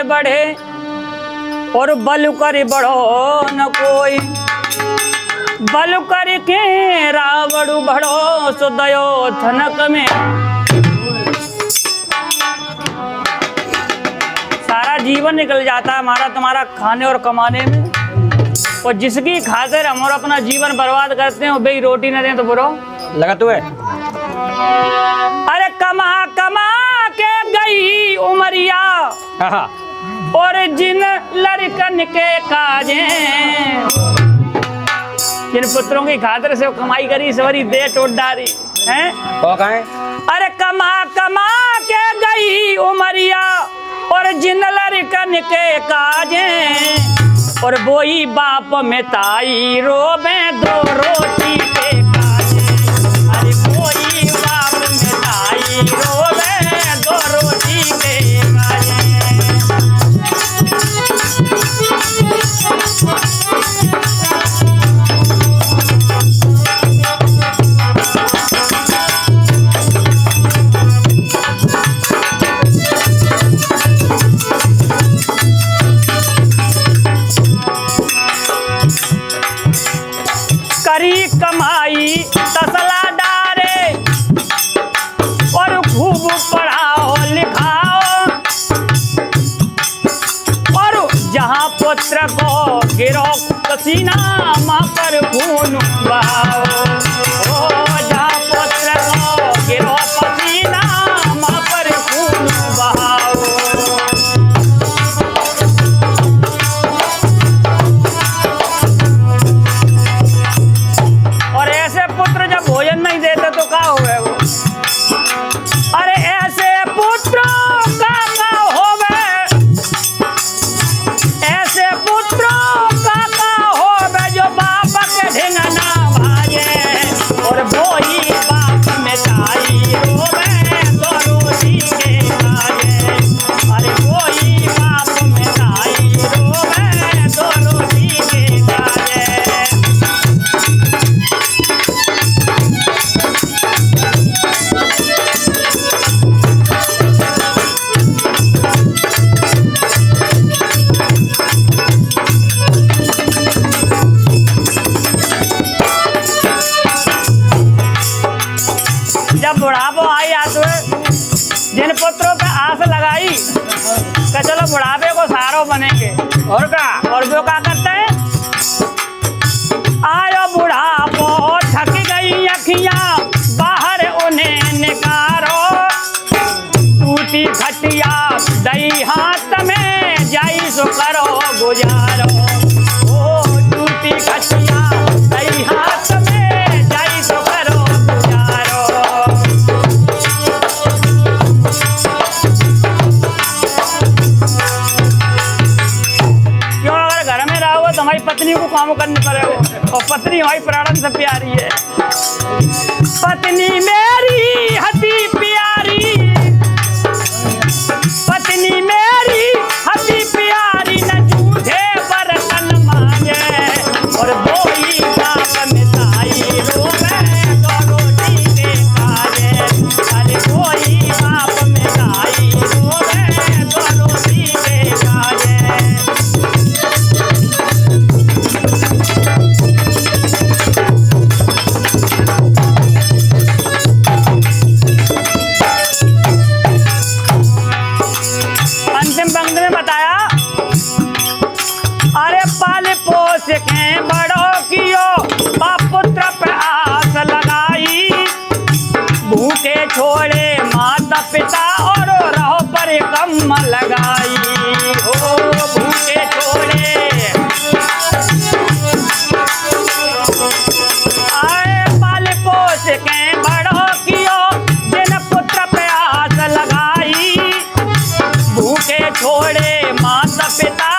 बढ़े और बल कर बढ़ो न कोई। बल कर के रावण बढ़ो सो दयो धनक में। सारा जीवन निकल जाता है हमारा तुम्हारा खाने और कमाने में, और जिसकी खातिर हम और अपना जीवन बर्बाद करते हैं वो बेई रोटी न दें तो बुरो लगा तू है। अरे कमा कमा के गई उमरिया और जिन लड़कन के काजे, जिन पुत्रों की खातिर से कमाई करी सवरी दे टोट डारी हैं। अरे कमा कमा के गई उमरिया और जिन लड़कन के काजे, और बोई बाप में ताई रोबे दो रोटी के काजे। अरे बोई बाप में ताई रोबे दो रोटी के काजे। करी कमाई तसला डारे और खूब पढ़ाओ लिखाओ, और जहां पुत्र को गिरो पसीना मां पर खून बहाओ। जहां पुत्र को गिरो पसीना मां पर खून बहाओ। भोजन नहीं देते तो क्या होवे वो। अरे ऐसे पुत्र का होवे, ऐसे पुत्र का होवे जो बाप के ढिंग ना भाजे, और बोई बाप में ताई रोवे दो रोटी के काजे। अरे बोई बाप में ताई रोवे दो रोटी के काजे। जब बुढ़ापो आई आते जिन पुत्रों पे आस लगाई कि चलो बुढ़ापे को सहारो बनेंगे, और क्या, और वो क्या करते हैं। आयो बुढ़ापो थक गई अखियां बाहर उन्हें निकारो, टूटी खटिया दई हाथ में जाई सो करो गुजारो। ओ टूटी खटिया दई हाथ में जाई सो करो गुजारो। क्यों, अगर घर में रहो तो हमारी पत्नी को काम करने पड़ेगा, और पत्नी हमारी प्राण से प्यारी है। पत्नी मेरी हती प्यारी, पत्नी मेरी हती प्यारी न झूठे बर्तन मांगे, और बोई बाप में ताई रोवे दो रोटी के काजे। अरे बोई बाप में ताई रोवे दो रोटी के काजे। अंतिम पंक्ति में बताया, अरे पाल पोस के बड़ो कियो बाप पुत्र पे आस लगाई, भूखे छोड़े माता पिता और रहो पर कम लगाई। हो भूखे छोड़े आए पाल पोस के बड़ो कियो जिन पुत्र पे आस लगाई, भूखे छोड़े माता पिता